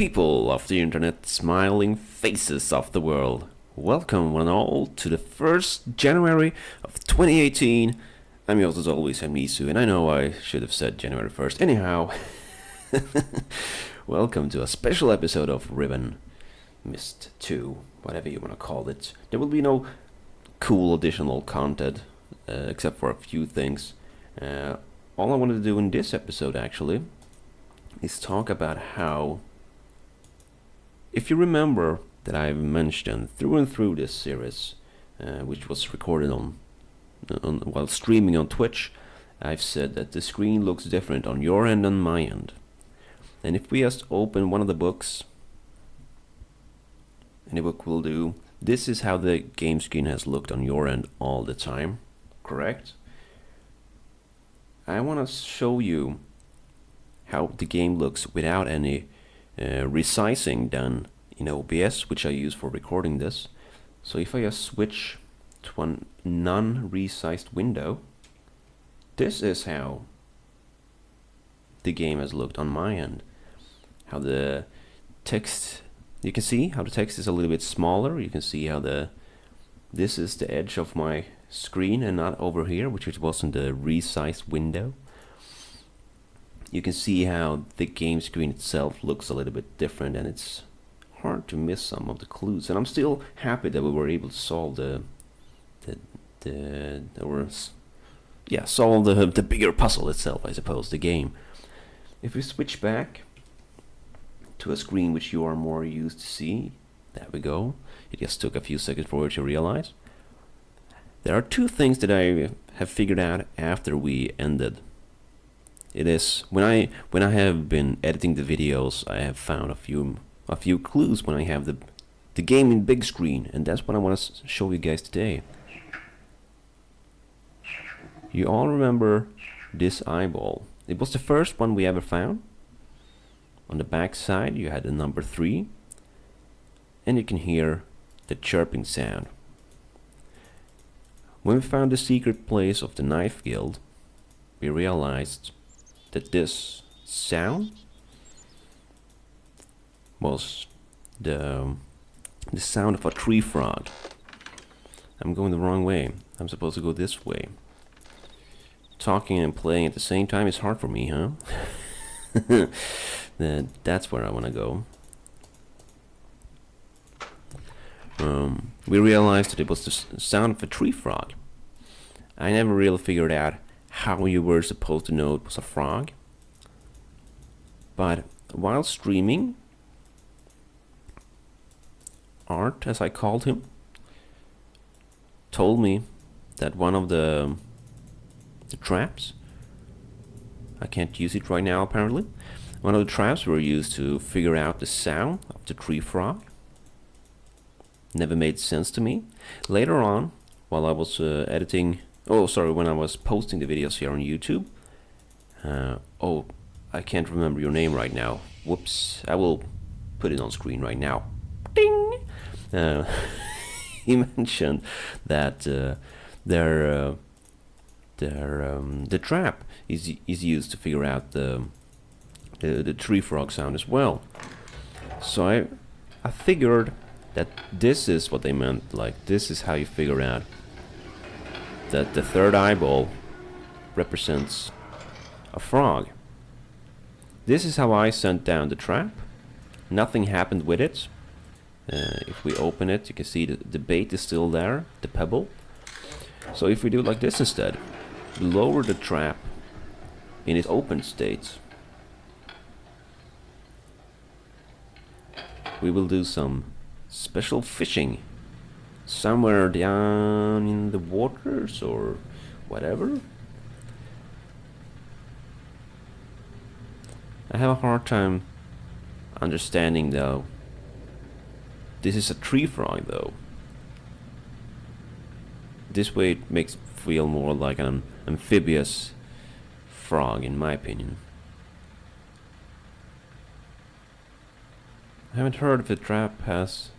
People of the internet, smiling faces of the world, welcome one and all to the 1st January of 2018. I'm yours as always, Hamnisu, and I know I should have said January 1st. Anyhow, welcome to a special episode of Riven, Myst 2, whatever you want to call it. There will be no cool additional content, except for a few things. All I wanted to do in this episode, actually, is talk about how, if you remember that I've mentioned through and through this series, which was recorded on while streaming on Twitch, I've said that the screen looks different on your end and my end. And if we just open one of the books, any book will do, this is how the game screen has looked on your end all the time, correct? I want to show you how the game looks without any resizing done in OBS, which I use for recording this. So if I just switch to a non-resized window, this is how the game has looked on my end. How the text, you can see how the text is a little bit smaller. You can see how this is the edge of my screen and not over here, which it wasn't a resized window. You can see how the game screen itself looks a little bit different, and it's hard to miss some of the clues. And I'm still happy that we were able to solve solve the bigger puzzle itself, I suppose, the game. If we switch back to a screen which you are more used to see, there we go. It just took a few seconds for it to realize. There are two things that I have figured out after we ended. It is when I have been editing the videos, I have found a few clues when I have the game in big screen, and that's what I want to show you guys today. You all remember this eyeball? It was the first one we ever found. On the back side you had the number 3, and you can hear the chirping sound. When we found the secret place of the Knife Guild, we realized that this sound was the sound of a tree frog. I'm going the wrong way. I'm supposed to go this way. Talking and playing at the same time is hard for me, huh? That's where I want to go. We realized that it was the sound of a tree frog. I never really figured out how you were supposed to know it was a frog. But while streaming, Art, as I called him, told me that one of the traps, I can't use it right now apparently, one of the traps were used to figure out the sound of the tree frog. Never made sense to me. Later on, while I was when I was posting the videos here on YouTube, I can't remember your name right now. Whoops, I will put it on screen right now. Ding! He mentioned that the trap is used to figure out the tree frog sound as well. So I figured that this is what they meant, like this is how you figure out that the third eyeball represents a frog. This is how I sent down the trap. Nothing happened with it. If we open it, you can see the bait is still there, the pebble. So if we do it like this instead, lower the trap in its open state, we will do some special fishing somewhere down in the waters or whatever. I have a hard time understanding though. This is a tree frog though. This way it makes it feel more like an amphibious frog in my opinion. I haven't heard if the trap has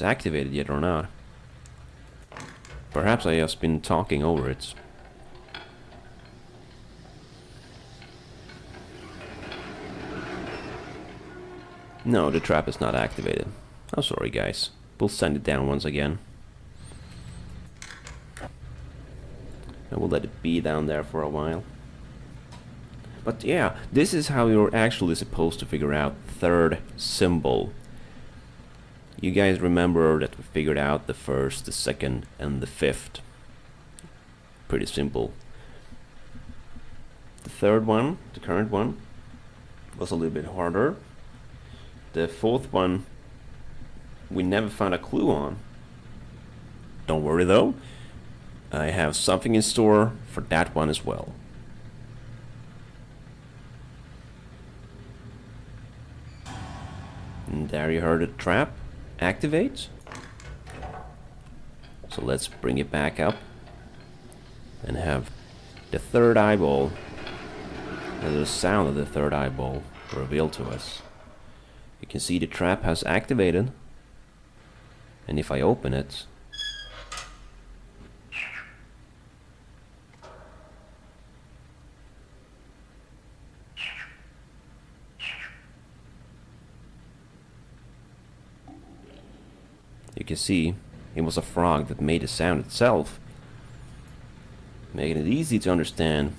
activated yet or not. Perhaps I have been talking over it. No, the trap is not activated. I'm sorry, guys. We'll send it down once again. And we'll let it be down there for a while. But yeah, this is how you're actually supposed to figure out third symbol. You guys remember that we figured out the first, the second, and the fifth. Pretty simple. The third one, the current one, was a little bit harder. The fourth one, we never found a clue on. Don't worry though, I have something in store for that one as well. And there you heard the trap activate. So let's bring it back up and have the third eyeball, and the sound of the third eyeball revealed to us. You can see the trap has activated, and if I open it, you can see it was a frog that made the sound itself, making it easy to understand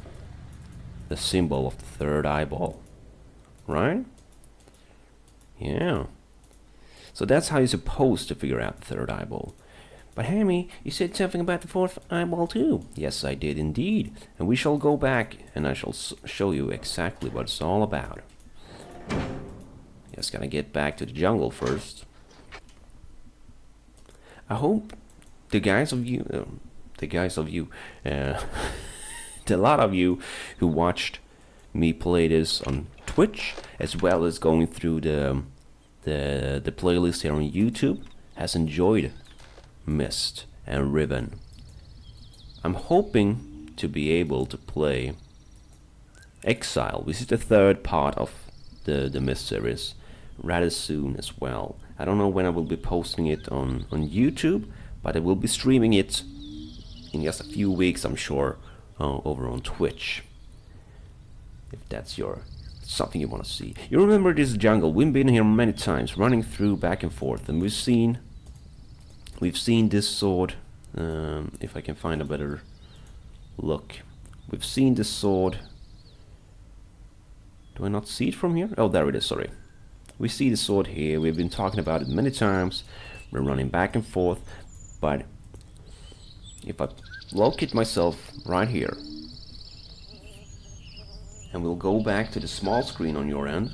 the symbol of the third eyeball, right? Yeah. So that's how you're supposed to figure out the third eyeball. But Hammy, you said something about the fourth eyeball too. Yes, I did indeed. And we shall go back and I shall show you exactly what it's all about. Just gotta get back to the jungle first. I hope the guys of you, the lot of you who watched me play this on Twitch, as well as going through the playlist here on YouTube, has enjoyed Myst and Riven. I'm hoping to be able to play Exile, which is the third part of the Myst series, rather soon as well. I don't know when I will be posting it on YouTube, but I will be streaming it in just a few weeks, I'm sure, over on Twitch. If that's something you want to see. You remember this jungle? We've been here many times, running through back and forth, and we've seen this sword. If I can find a better look, we've seen this sword. Do I not see it from here? Oh, there it is. Sorry. We see the sword here. We've been talking about it many times. We're running back and forth, but if I locate myself right here, and we'll go back to the small screen on your end.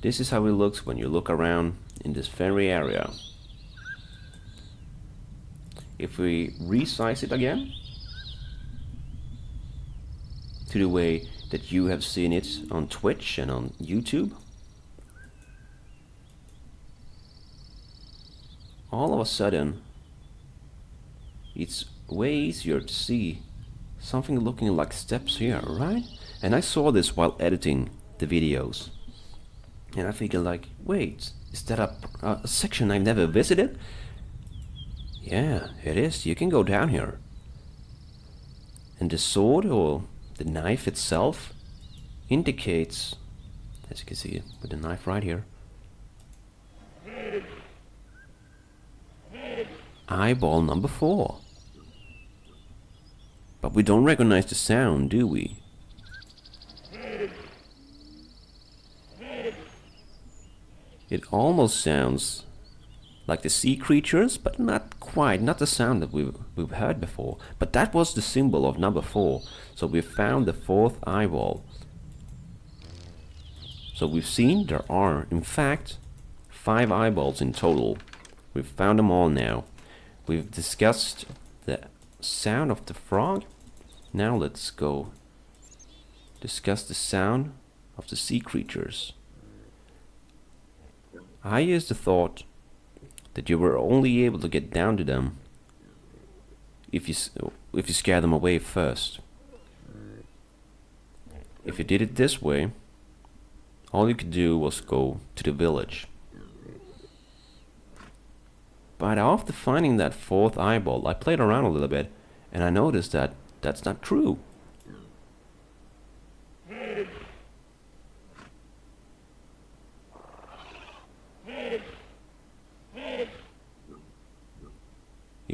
This is how it looks when you look around in this very area. If we resize it again to the way that you have seen it on Twitch and on YouTube, all of a sudden it's way easier to see something looking like steps here, right? And I saw this while editing the videos, and I figured like, wait, is that a section I've never visited? Yeah, it is. You can go down here, and the sword or the knife itself indicates, as you can see with the knife right here, eyeball number 4. But we don't recognize the sound, do we? It almost sounds like the sea creatures, but not quite, not the sound that we've heard before. But that was the symbol of number 4. So we found the 4th eyeball. So we've seen there are, in fact, 5 eyeballs in total. We've found them all now. We've discussed the sound of the frog. Now let's go discuss the sound of the sea creatures. I used the thought that you were only able to get down to them if you scare them away first. If you did it this way, all you could do was go to the village. But after finding that 4th eyeball, I played around a little bit, and I noticed that that's not true.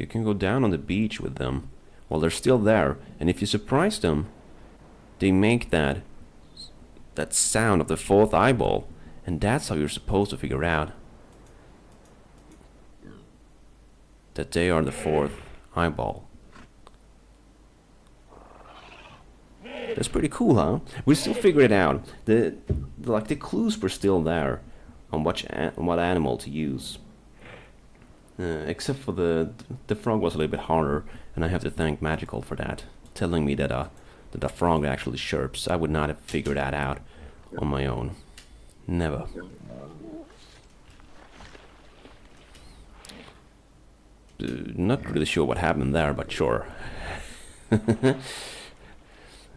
You can go down on the beach with them while they're still there, and if you surprise them, they make that sound of the fourth eyeball, and that's how you're supposed to figure out that they are the fourth eyeball. That's pretty cool, huh? We still figured it out. The clues were still there on what animal to use. Except for the frog was a little bit harder, and I have to thank Magical for that, telling me that the frog actually chirps. I would not have figured that out on my own. Never. Not really sure what happened there, but sure.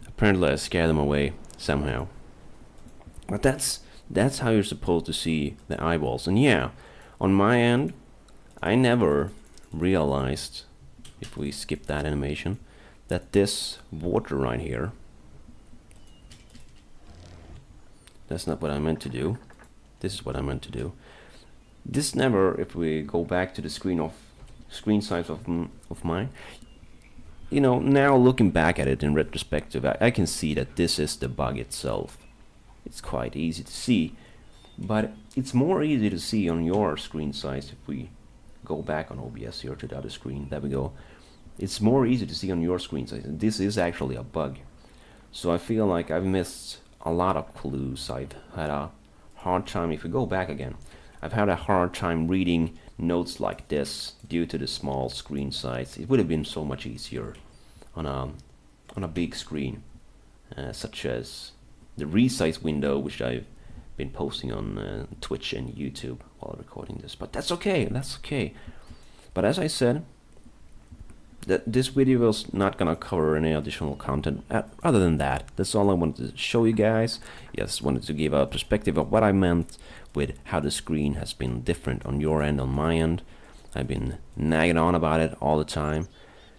Apparently I scared them away somehow. But that's how you're supposed to see the eyeballs. And yeah, on my end, I never realized, if we skip that animation, that this water right here, that's not what I meant to do. This is what I meant to do. This never, if we go back to the screen size of mine, you know, now looking back at it in retrospective, I can see that this is the bug itself. It's quite easy to see, but it's more easy to see on your screen size. If we go back on OBS here to the other screen, there we go. It's more easy to see on your screen size, and this is actually a bug. So I feel like I've missed a lot of clues. I've had a hard time, if we go back again, I've had a hard time reading notes like this due to the small screen size. It would have been so much easier on a big screen, such as the resize window, which I've been posting on Twitch and YouTube while recording this. But that's okay, that's okay. But as I said, this video is not gonna cover any additional content other than that. That's all I wanted to show you guys. Just wanted to give a perspective of what I meant with how the screen has been different on your end, on my end. I've been nagging on about it all the time.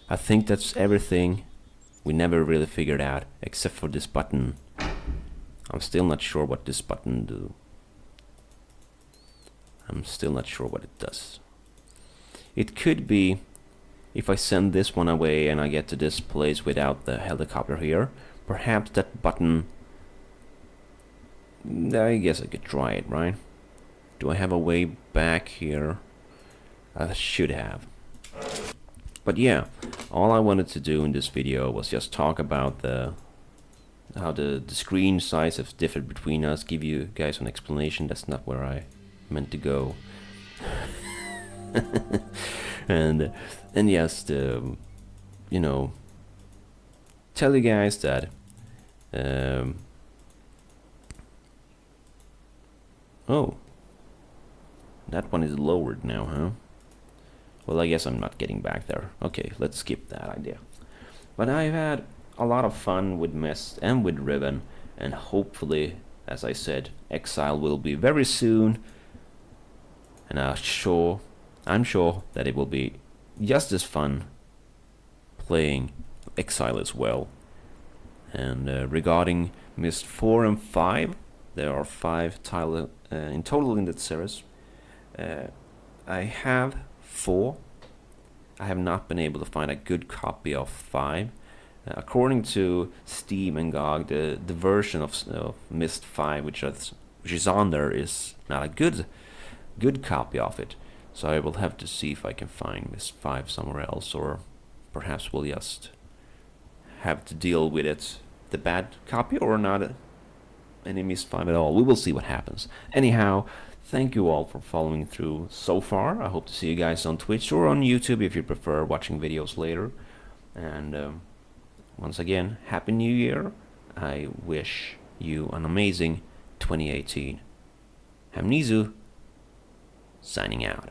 I think that's everything we never really figured out, except for this button. I'm still not sure what this button do. I'm still not sure what it does. It could be if I send this one away and I get to this place without the helicopter here, perhaps that button, I guess I could try it, right? Do I have a way back here? I should have. But yeah, all I wanted to do in this video was just talk about how the screen size has differed between us, give you guys an explanation. That's not where I meant to go. and yes, you know, tell you guys that oh, that one is lowered now, huh? Well, I guess I'm not getting back there. Okay, let's skip that idea. But I've had a lot of fun with Myst and with Riven, and hopefully, as I said, Exile will be very soon, and I'm sure that it will be just as fun playing Exile as well. And regarding Myst 4 and 5, there are 5 titles in total in that series. I have 4. I have not been able to find a good copy of 5. According to Steam and GOG, the version of Myst 5 which is on there is not a good copy of it. So I will have to see if I can find Myst 5 somewhere else, or perhaps we'll just have to deal with it, the bad copy, or not any Myst 5 at all. We will see what happens. Anyhow, thank you all for following through so far. I hope to see you guys on Twitch or on YouTube if you prefer watching videos later. And once again, Happy New Year. I wish you an amazing 2018. Hamnisu, signing out.